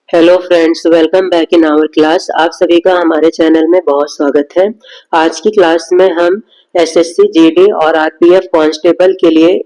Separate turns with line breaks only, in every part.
Hello friends, welcome back in our class. आप सभी का हमारे चैनल में बहुत स्वागत है। आज की क्लास में हम एसएससी जीडी और आरपीएफ कांस्टेबल के लिए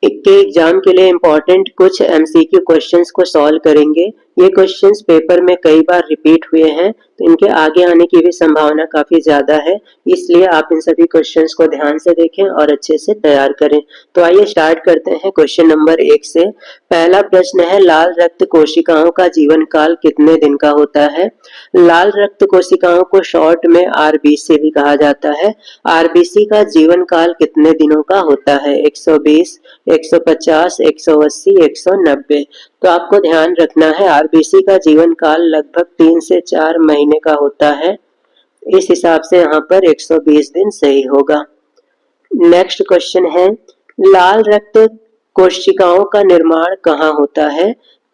के एग्जाम के लिए इम्पोर्टेंट कुछ एमसीक्यू क्वेश्चंस को सॉल्व करेंगे। ये क्वेश्चंस पेपर में कई बार रिपीट हुए हैं, तो इनके आगे आने की भी संभावना काफी ज्यादा है, इसलिए आप इन सभी क्वेश्चंस को ध्यान से देखें और अच्छे से तैयार करें। तो आइए स्टार्ट करते हैं क्वेश्चन नंबर 1 से। पहला प्रश्न है, लाल रक्त कोशिकाओं का जीवन काल कितने दिन का होता है? लाल रक्त कोशिकाओं को शॉर्ट में आरबीसी भी कहा जाता है। आरबीसी का जीवन काल कितने दिनों का होता है? 120, 150, 180, 190। तो आपको ध्यान रखना है, आरबीसी का जीवन काल लगभग 3 से 4 महीने का होता है। इस हिसाब से यहाँ पर 120 दिन सही होगा। नेक्स्ट क्वेश्चन है, लाल रक्त कोशिकाओं का निर्माण कहाँ होता है?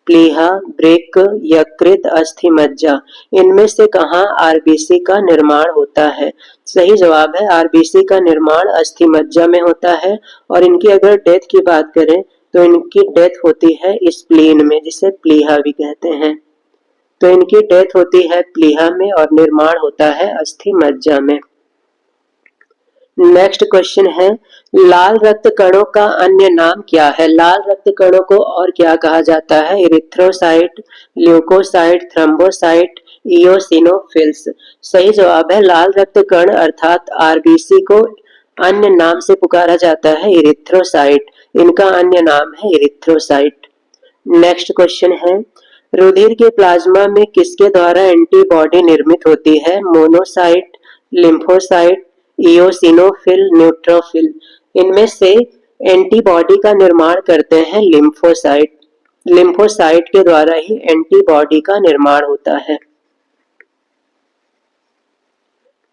प्लीहा, वृक्क, यकृत, अस्थि मज्जा, इनमें से कहाँ आरबीसी का निर्माण होता है? सही जवाब है, आरबीसी का निर्माण अस्थि मज्जा में होता है। और इनकी अगर डेथ की बात करें तो इनकी डेथ होती है स्प्लीन में, जिसे प्लीहा भी कहते हैं। तो इनकी डेथ होती है प्लीहा में और निर्माण होता है अस्थि मज्जा में। नेक्स्ट क्वेश्चन है, लाल रक्त कणों का अन्य नाम क्या है? लाल रक्त कणों को और क्या कहा जाता है? Erythrocyte, leucocyte, thrombocyte, eosinophils. सही जवाब है, लाल रक्त कण अर्थात आरबीसी को अन्य नाम से पुकारा जाता है इरिथ्रोसाइट। इनका अन्य नाम है इरिथ्रोसाइट। नेक्स्ट क्वेश्चन है, रुधिर के प्लाज्मा में किसके द्वारा एंटीबॉडी निर्मित होती है? Monocyte, lymphocyte, eosinophil, neutrophil. इनमें से एंटीबॉडी का निर्माण करते हैं लिम्फोसाइट। लिम्फोसाइट के द्वारा ही एंटीबॉडी का निर्माण होता है।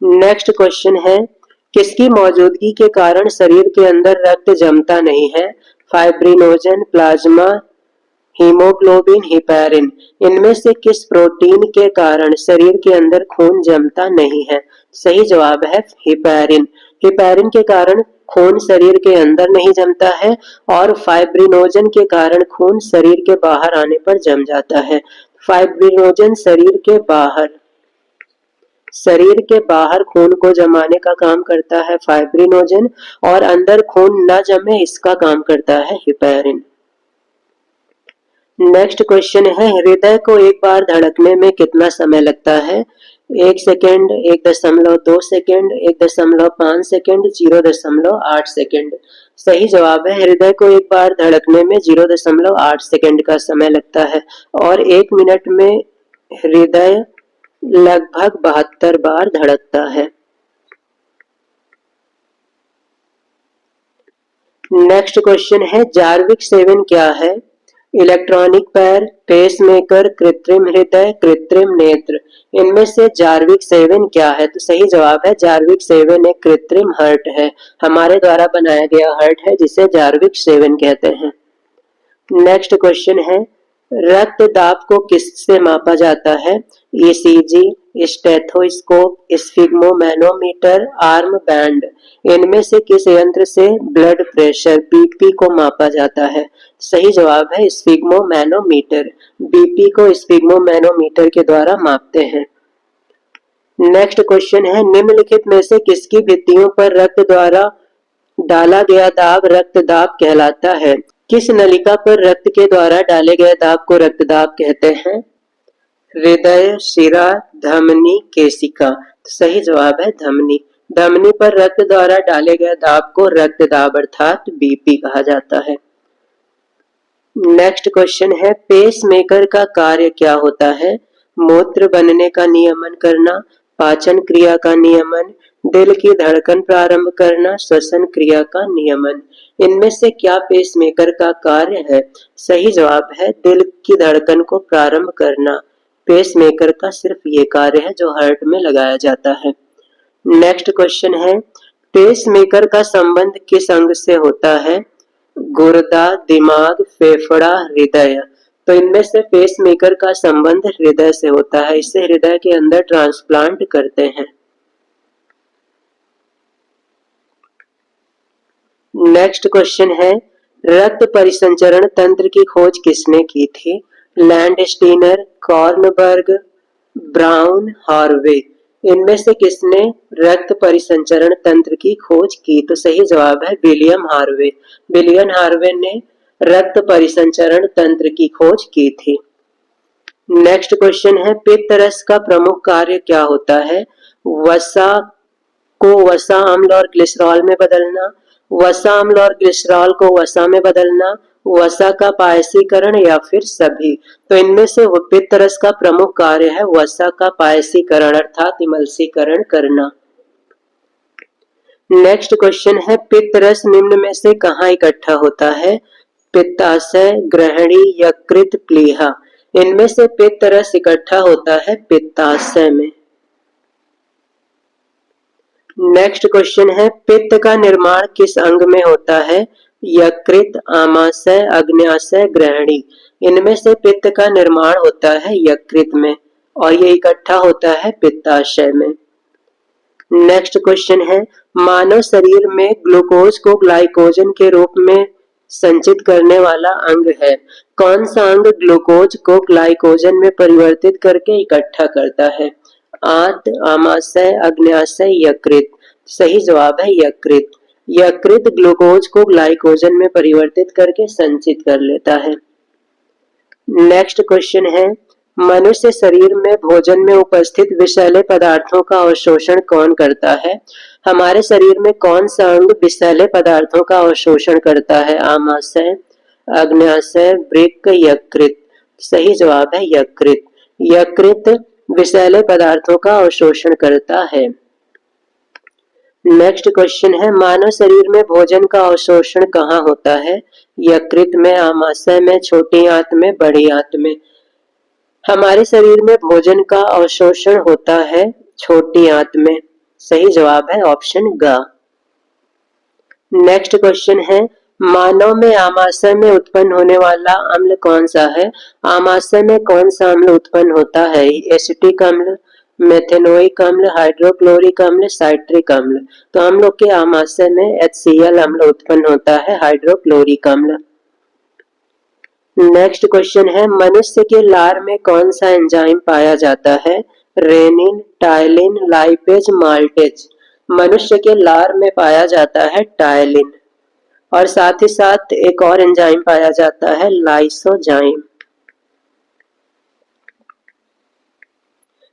नेक्स्ट क्वेश्चन है, किसकी मौजूदगी के कारण शरीर के अंदर रक्त जमता नहीं है? Fibrinogen, plasma, haemoglobin, heparin. इनमें से किस प्रोटीन के कारण शरीर के अंदर खून जमता नहीं है? सही जवाब है हिपैरिन। हिपैरिन के कारण खून शरीर के अंदर नहीं जमता है और फाइब्रिनोजन के कारण खून शरीर के बाहर आने पर जम जाता है। फाइब्रिनोजन शरीर के बाहर खून को जमाने का काम करता है फाइब्रिनोजन, और अंदर खून न जमे इसका काम करता है हिपैरिन। नेक्स्ट क्वेश्चन है, हृदय को एक बार धड़कने में कितना समय लगता है? 1 सेकेंड, 1.2 सेकेंड, 1.5 सेकेंड, 0.8 सेकेंड। सही जवाब है, हृदय को एक बार धड़कने में 0.8 सेकेंड का समय लगता है और 1 मिनट में हृदय लगभग 72 बार धड़कता है। नेक्स्ट क्वेश्चन है, जार्विक 7 क्या है? इलेक्ट्रॉनिक पैर, पेसमेकर, कृत्रिम हृदय, कृत्रिम नेत्र। इनमें से जार्विक 7 क्या है? तो सही जवाब है, जार्विक 7 एक कृत्रिम हार्ट है। हमारे द्वारा बनाया गया हार्ट है जिसे जार्विक 7 कहते हैं। नेक्स्ट क्वेश्चन है, रक्त दाब को किससे मापा जाता है? ECG, stethoscope, sphygmomanometer, arm band. इनमें से किस यंत्र से ब्लड प्रेशर बीपी को मापा जाता है? सही जवाब है स्फिग्मोमैनोमीटर। बीपी को स्फिग्मोमैनोमीटर के द्वारा मापते हैं। नेक्स्ट क्वेश्चन है, निम्नलिखित में से किसकी भित्तियों पर रक्त द्वारा डाला गया दाब रक्तदाब कहलाता है? किस नलिका पर रक्त के द्वारा डाले गए दाब को रक्तदाब कहते हैं? हृदय, शिरा, धमनी, केशिका। सही जवाब है धमनी। धमनी पर रक्त द्वारा डाले गए दाब को रक्तदाब अर्थात बीपी कहा जाता है। नेक्स्ट क्वेश्चन है, पेसमेकर का कार्य क्या होता है? मूत्र बनने का नियमन करना, पाचन क्रिया का नियमन, दिल की धड़कन प्रारंभ करना, श्वसन क्रिया का नियमन। इनमें से क्या पेसमेकर का कार्य है? सही जवाब है दिल की धड़कन को प्रारंभ करना। पेसमेकर का सिर्फ ये कार्य है जो हार्ट में लगाया जाता है। नेक्स्ट क्वेश्चन है, पेसमेकर का संबंध किस अंग से होता है? गुर्दा, दिमाग, फेफड़ा, हृदय। तो इनमें से पेसमेकर का संबंध हृदय से होता है, इससे हृदय के अंदर ट्रांसप्लांट करते हैं। नेक्स्ट क्वेश्चन है, रक्त परिसंचरण तंत्र की खोज किसने की थी? Landsteiner, Kornberg, brown, Harvey. इनमें से किसने रक्त परिसंचरण तंत्र की खोज की? तो सही जवाब है विलियम हार्वे। विलियम हार्वे ने रक्त परिसंचरण तंत्र की खोज की थी। नेक्स्ट क्वेश्चन है, पित्त रस का प्रमुख कार्य क्या होता है? वसा को वसा अम्ल और ग्लिसरॉल में बदलना, वसा अम्ल और ग्लिसरॉल को वसा में बदलना, वसा का पायसीकरण या फिर सभी। तो इनमें से पित्त रस का प्रमुख कार्य है वसा का पायसीकरण अर्थात इमल्सीकरण करना। नेक्स्ट क्वेश्चन है, पित्त रस निम्न में से कहाँ इकट्ठा होता है? पित्ताशय, ग्रहणी, यकृत, प्लीहा। इनमें से पित्त रस इकट्ठा होता है पित्ताशय में। नेक्स्ट क्वेश्चन है, पित्त का निर्माण किस अंग में होता है? यकृत, आमाशय, अग्न्याशय, ग्रहणी। इनमें से पित्त का निर्माण होता है यकृत में और ये इकट्ठा होता है पित्ताशय में। नेक्स्ट क्वेश्चन है, मानव शरीर में ग्लूकोज को ग्लाइकोजन के रूप में संचित करने वाला अंग है। कौन सा अंग ग्लूकोज को ग्लाइकोजन में परिवर्तित करके इकट्ठा करता है? आंत, आमाशय, अग्न्याशय, यकृत। सही जवाब है यकृत। यकृत ग्लूकोज को ग्लाइकोजन में परिवर्तित करके संचित कर लेता है। नेक्स्ट क्वेश्चन है, मनुष्य शरीर में भोजन में उपस्थित विषैले पदार्थों का अवशोषण कौन करता है? हमारे शरीर में कौन सा अंग विषैले पदार्थों का अवशोषण करता है? आमाशय, अग्न्याशय, वृक्क, यकृत। सही जवाब है यकृत। यकृत विषैले पदार्थों का अवशोषण करता है। नेक्स्ट क्वेश्चन है, मानव शरीर में भोजन का अवशोषण कहाँ होता है? यकृत में, आमाशय में, छोटी आंत में, बड़ी आंत में। हमारे शरीर में भोजन का अवशोषण होता है छोटी आंत में। सही जवाब है ऑप्शन ग। नेक्स्ट क्वेश्चन है, मानव में आमाशय में उत्पन्न होने वाला अम्ल कौन सा है? आमाशय में कौन सा अम्ल उत्पन्न होता है? एसिटिक अम्ल, मेथेनोइक अम्ल, हाइड्रोक्लोरिक अम्ल, साइट्रिक अम्ल। तो हम लोग के आमाशय में HCl अम्ल उत्पन्न होता है, हाइड्रोक्लोरिक अम्ल। नेक्स्ट क्वेश्चन है, मनुष्य के लार में कौन सा एंजाइम पाया जाता है? Rennin, ptyalin, lipase, maltase. मनुष्य के लार में पाया जाता है टायलिन और साथ ही साथ एक और एंजाइम पाया जाता है लाइसोजाइम।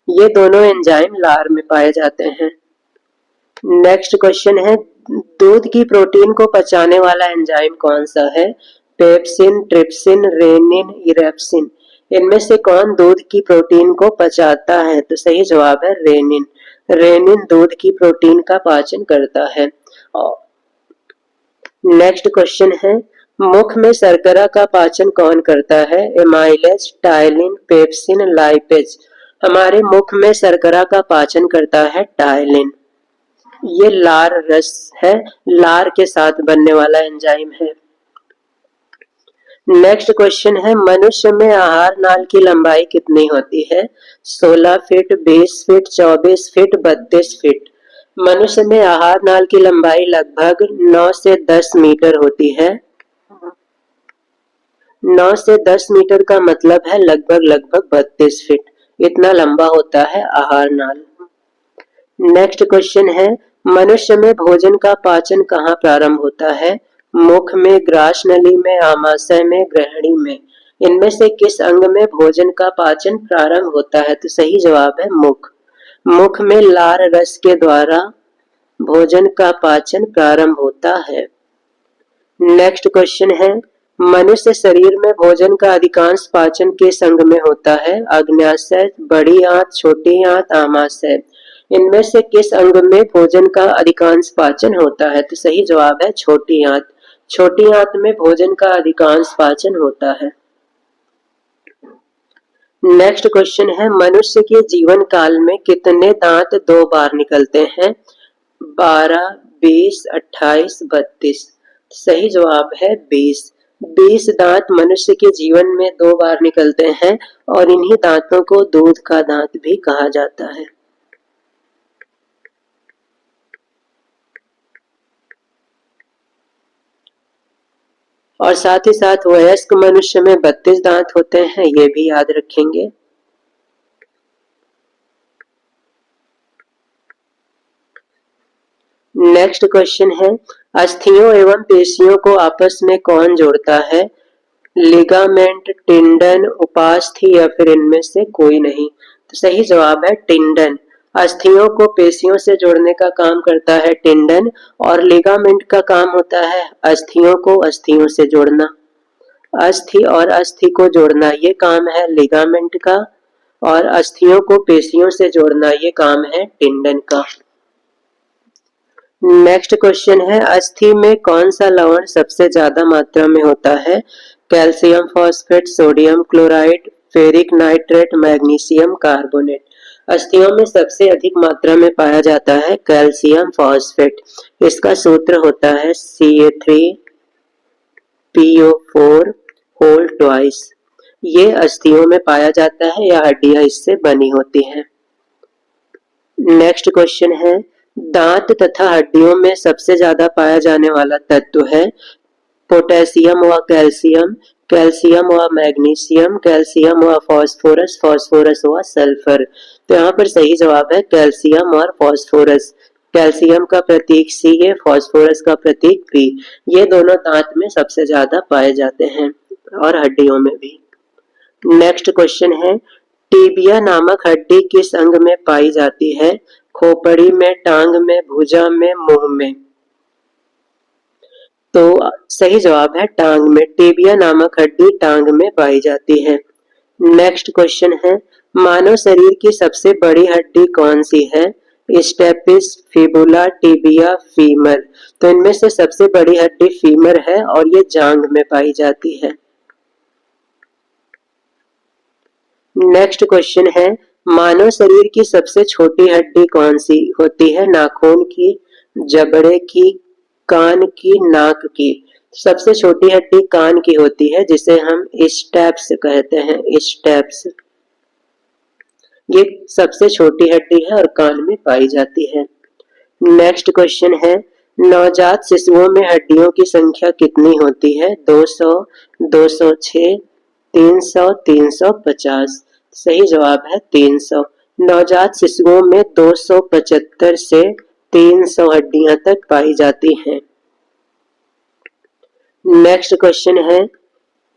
ये दोनों एंजाइम लार में पाए जाते हैं। नेक्स्ट क्वेश्चन है, दूध की प्रोटीन को पचाने वाला एंजाइम कौन सा है? Pepsin, trypsin, rennin, erepsin. इनमें से कौन दूध की प्रोटीन को पचाता है? तो सही जवाब है रेनिन। रेनिन दूध की प्रोटीन का पाचन करता है। नेक्स्ट क्वेश्चन है, मुख में शर्करा का पाचन कौन करता है? Amylase, ptyalin, pepsin, lipase. हमारे मुख में शर्करा का पाचन करता है टायलिन। ये लार रस है, लार के साथ बनने वाला एंजाइम है। नेक्स्ट क्वेश्चन है, मनुष्य में आहार नाल की लंबाई कितनी होती है? 16 फीट, 20 फीट, 24 फीट, 32 फीट। मनुष्य में आहार नाल की लंबाई लगभग 9 से 10 मीटर होती है। 9 से 10 मीटर का मतलब है लगभग 32 फीट। इतना लंबा होता है आहार नाल। नेक्स्ट क्वेश्चन है, मनुष्य में भोजन का पाचन कहाँ प्रारंभ होता है? मुख में, ग्रास नली में, आमाशय में, ग्रहणी में। इनमें से किस अंग में भोजन का पाचन प्रारंभ होता है? तो सही जवाब है मुख। मुख में लार रस के द्वारा भोजन का पाचन प्रारंभ होता है। नेक्स्ट क्वेश्चन है, मनुष्य शरीर में भोजन का अधिकांश पाचन किस अंग में होता है? अग्न्याशय, बड़ी आंत, छोटी आंत, आमाशय। इनमें से किस अंग में भोजन का अधिकांश पाचन होता है? तो सही जवाब है छोटी आंत। छोटी आंत में भोजन का अधिकांश पाचन होता है। नेक्स्ट क्वेश्चन है, मनुष्य के जीवन काल में कितने दांत 2 बार निकलते हैं? 12, 20, 28, 32। सही जवाब है 20। 20 दांत मनुष्य के जीवन में 2 बार निकलते हैं और इन्हीं दांतों को दूध का दांत भी कहा जाता है। और साथ ही साथ वयस्क मनुष्य में 32 दांत होते हैं, ये भी याद रखेंगे। नेक्स्ट क्वेश्चन है, अस्थियों एवं पेशियों को आपस में कौन जोड़ता है? लिगामेंट, टिंडन, उपास्थि या फिर इनमें से कोई नहीं। तो सही जवाब है टिंडन। अस्थियों को पेशियों से जोड़ने का काम करता है टिंडन, और लिगामेंट का काम होता है अस्थियों को अस्थियों से जोड़ना। अस्थि और अस्थि को जोड़ना ये काम है लिगामेंट का, और अस्थियों को पेशियों से जोड़ना ये काम है टिंडन का। नेक्स्ट क्वेश्चन है, अस्थि में कौन सा लवण सबसे ज्यादा मात्रा में होता है? Calcium phosphate, sodium chloride, ferric nitrate, magnesium carbonate. अस्थियों में सबसे अधिक मात्रा में पाया जाता है कैल्शियम फॉस्फेट। इसका सूत्र होता है CA3PO4 होल ट्वाइस। ये अस्थियों में पाया जाता है या हड्डियां इससे बनी होती हैं। नेक्स्ट क्वेश्चन है, दांत तथा हड्डियों में सबसे ज्यादा पाया जाने वाला तत्व है पोटेशियम व कैल्शियम, कैल्शियम व मैग्नीशियम, कैल्शियम व फास्फोरस, फास्फोरस व सल्फर। तो यहाँ पर सही जवाब है कैल्शियम और फास्फोरस। कैल्शियम का प्रतीक C है, फास्फोरस का प्रतीक P। ये दोनों दांत में सबसे ज्यादा पाए जाते हैं और हड्डियों में भी। नेक्स्ट क्वेश्चन है, टीबिया नामक हड्डी किस अंग में पाई जाती है? खोपड़ी में, टांग में, भुजा में, मुंह में। तो सही जवाब है टांग में। टीबिया नामक हड्डी टांग में पाई जाती है। नेक्स्ट क्वेश्चन है, मानव शरीर की सबसे बड़ी हड्डी कौन सी है? Stapes, fibula, tibia, femur. तो इनमें से सबसे बड़ी हड्डी फीमर है और ये जांघ में पाई जाती है। नेक्स्ट क्वेश्चन है, मानव शरीर की सबसे छोटी हड्डी कौन सी होती है? नाखून की, जबड़े की, कान की, नाक की। सबसे छोटी हड्डी कान की होती है जिसे हम स्टेप्स कहते हैं। स्टेप्स ये सबसे छोटी हड्डी है और कान में पाई जाती है। नेक्स्ट क्वेश्चन है, नवजात शिशुओं में हड्डियों की संख्या कितनी होती है? 200, 206, 300, 350। सही जवाब है 300। नवजात शिशुओं में 275 से 300 हड्डियां तक पाई जाती हैं। नेक्स्ट क्वेश्चन है,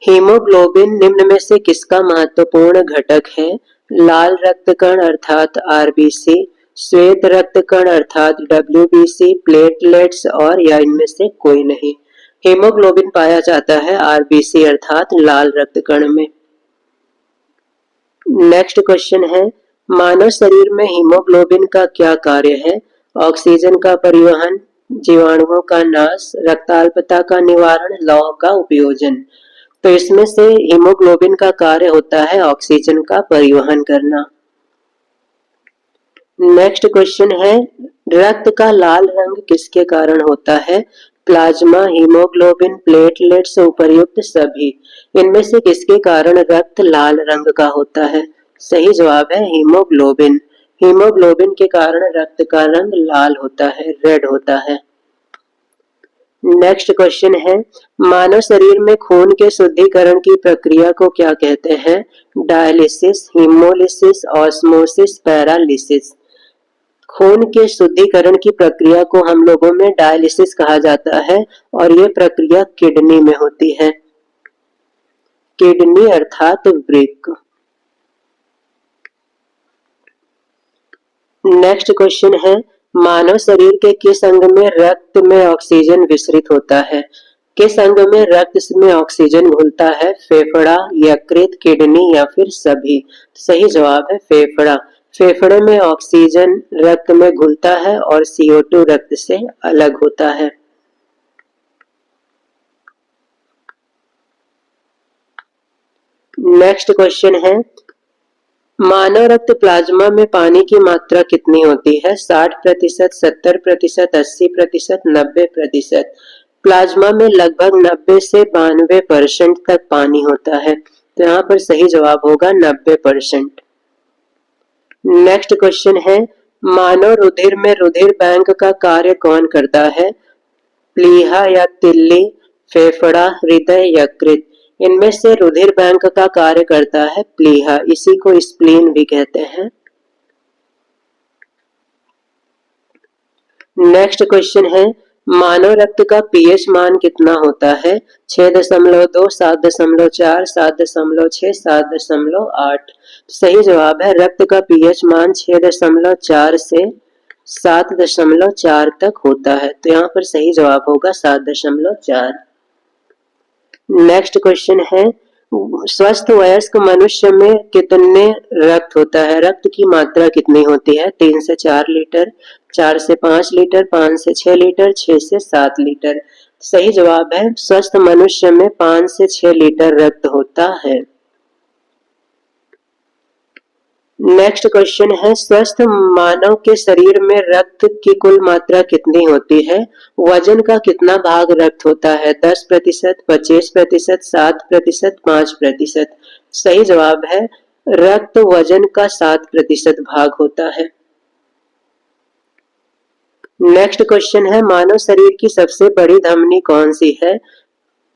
हीमोग्लोबिन निम्न में से किसका महत्वपूर्ण घटक है? लाल रक्त कण अर्थात आरबीसी, श्वेत रक्त कण अर्थात डब्ल्यूबीसी, प्लेटलेट्स और या इनमें से कोई नहीं। हीमोग्लोबिन पाया जाता है आरबीसी अर्थात लाल रक्त कण में। नेक्स्ट क्वेश्चन है, मानव शरीर में हीमोग्लोबिन का क्या कार्य है? ऑक्सीजन का परिवहन, जीवाणुओं का नाश, रक्ताल्पता का निवारण, लौह का उपयोजन। तो इसमें से हीमोग्लोबिन का कार्य होता है ऑक्सीजन का परिवहन करना। नेक्स्ट क्वेश्चन है, रक्त का लाल रंग किसके कारण होता है? प्लाज्मा, हीमोग्लोबिन, प्लेटलेट्स, उपर्युक्त सभी। इनमें से किसके कारण रक्त लाल रंग का होता है? सही जवाब है हीमोग्लोबिन। हीमोग्लोबिन के कारण रक्त का रंग लाल होता है, रेड होता है। नेक्स्ट क्वेश्चन है, मानव शरीर में खून के शुद्धिकरण की प्रक्रिया को क्या कहते हैं? Dialysis, haemolysis, osmosis, paralysis. खून के शुद्धिकरण की प्रक्रिया को हम लोगों में डायलिसिस कहा जाता है और ये प्रक्रिया किडनी में होती है। किडनी अर्थात वृक्क। नेक्स्ट क्वेश्चन है, मानव शरीर के किस अंग में रक्त में ऑक्सीजन विसरित होता है? किस अंग में रक्त में ऑक्सीजन घुलता है? फेफड़ा, यकृत, किडनी या फिर सभी। सही जवाब है फेफड़ा। फेफड़े में ऑक्सीजन रक्त में घुलता है और CO2 रक्त से अलग होता है। नेक्स्ट क्वेश्चन है, मानव रक्त प्लाज्मा में पानी की मात्रा कितनी होती है? 60%, 70%, 80%, 90%। प्लाज्मा में लगभग 90 से 92% तक पानी होता है। तो यहाँ पर सही जवाब होगा 90%। नेक्स्ट क्वेश्चन है, मानव रुधिर में रुधिर बैंक का कार्य कौन करता है? प्लीहा या तिल्ली, फेफड़ा, हृदय, यकृत। इनमें से रुधिर बैंक का कार्य करता है प्लीहा, इसी को स्प्लीन भी कहते हैं। नेक्स्ट क्वेश्चन है, मानव रक्त का पीएच मान कितना होता है? 6.2, 7.4, 7.6, 7.8। सही जवाब है, रक्त का पीएच मान 6.4 से 7.4 तक होता है, तो यहाँ पर सही जवाब होगा 7.4। नेक्स्ट क्वेश्चन है, स्वस्थ वयस्क मनुष्य में कितने रक्त होता है? रक्त की मात्रा कितनी होती है? 3 से 4 लीटर, 4 से 5 लीटर, 5 से 6 लीटर, 6 से 7 लीटर। सही जवाब है, स्वस्थ मनुष्य में 5 से 6 लीटर रक्त होता है। नेक्स्ट क्वेश्चन है, स्वस्थ मानव के शरीर में रक्त की कुल मात्रा कितनी होती है? वजन का कितना भाग रक्त होता है? 10%, 25%, 7%, 5%। सही जवाब है, रक्त वजन का 7% भाग होता है। नेक्स्ट क्वेश्चन है, मानव शरीर की सबसे बड़ी धमनी कौन सी है?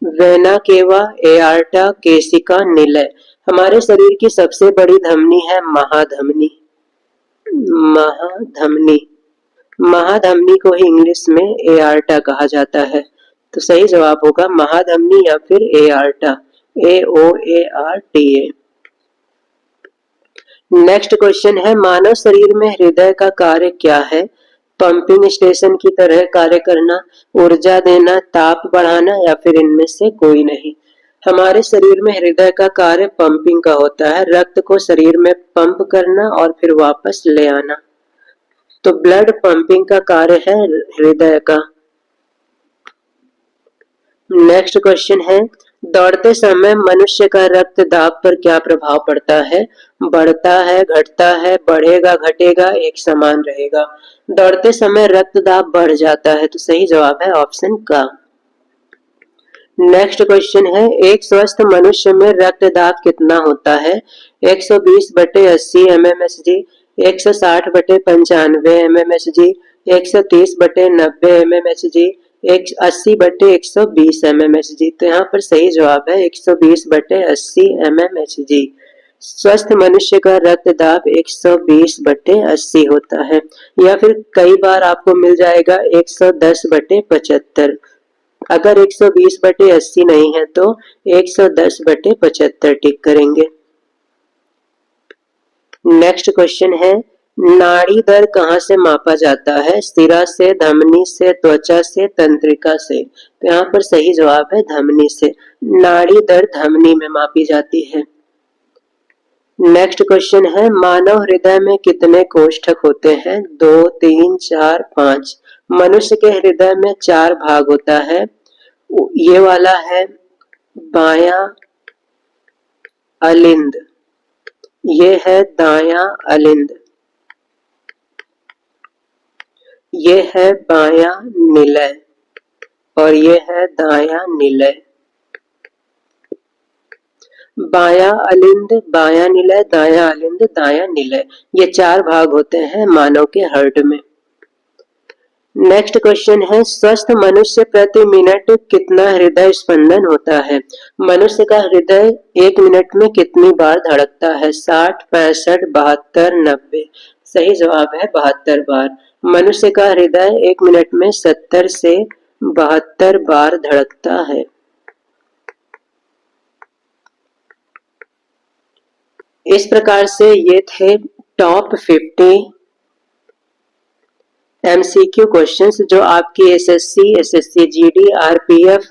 वेना केवा, एआर्टा, केशिका, निलय। हमारे शरीर की सबसे बड़ी धमनी है महाधमनी। महाधमनी, महाधमनी को ही इंग्लिश में एआर्टा कहा जाता है, तो सही जवाब होगा महाधमनी या फिर एआर्टा, AOARTA। नेक्स्ट क्वेश्चन है, मानव शरीर में हृदय का कार्य क्या है? पंपिंग स्टेशन की तरह कार्य करना, ऊर्जा देना, ताप बढ़ाना, या फिर इनमें से कोई नहीं। हमारे शरीर में हृदय का कार्य पंपिंग का होता है, रक्त को शरीर में पंप करना और फिर वापस ले आना, तो ब्लड पंपिंग का कार्य है हृदय का। नेक्स्ट क्वेश्चन है, दौड़ते समय मनुष्य का रक्त दाब पर क्या प्रभाव पड़ता है? बढ़ता है, घटता है, बढ़ेगा, घटेगा, एक समान रहेगा। दौड़ते समय रक्त दाब बढ़ जाता है, तो सही जवाब है ऑप्शन का। नेक्स्ट क्वेश्चन है, एक स्वस्थ मनुष्य में रक्त दाब कितना होता है? 120/80 mmHg, 160/95 mmHg, 130/90 mmHg, 80/120 mmHg। तो यहाँ पर सही जवाब है 120/80 mmHg। स्वस्थ मनुष्य का रक्त दाब 120/80 होता है, या फिर कई बार आपको मिल जाएगा 110/75। अगर 120/80 नहीं है तो 110/75 टिक करेंगे। नेक्स्ट क्वेश्चन है, नाड़ी दर कहाँ से मापा जाता है? सिरा से, धमनी से, त्वचा से, तंत्रिका से। तो यहाँ पर सही जवाब है धमनी से। नाड़ी दर धमनी में मापी जाती है। नेक्स्ट क्वेश्चन है, मानव हृदय में कितने कोष्ठक होते हैं? 2, 3, 4, 5। मनुष्य के हृदय में 4 भाग होता है। ये वाला है बायां अलिंद, ये है दायां अलिंद, ये है बायां निलय और ये है दायां निलय। बायां अलिंद, बायां निलय, दायां अलिंद, दायां निलय, ये 4 भाग होते हैं मानव के हार्ट में। नेक्स्ट क्वेश्चन है, स्वस्थ मनुष्य प्रति मिनट कितना हृदय स्पंदन होता है? मनुष्य का हृदय 1 मिनट में कितनी बार धड़कता है? 60, 65, 72, 90। सही जवाब है 72 बार। मनुष्य का हृदय 1 मिनट में 70 से 72 बार धड़कता है। इस प्रकार से ये थे टॉप 50 MCQ क्वेश्चंस जो आपकी SSC, SSC GD, RPF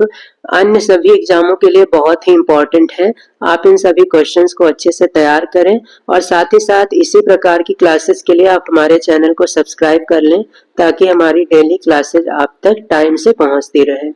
अन्य सभी एग्जामों के लिए बहुत ही इम्पोर्टेंट है। आप इन सभी क्वेश्चंस को अच्छे से तैयार करें और साथ ही साथ इसी प्रकार की क्लासेस के लिए आप हमारे चैनल को सब्सक्राइब कर लें ताकि हमारी डेली क्लासेस आप तक टाइम से पहुंचती रहे।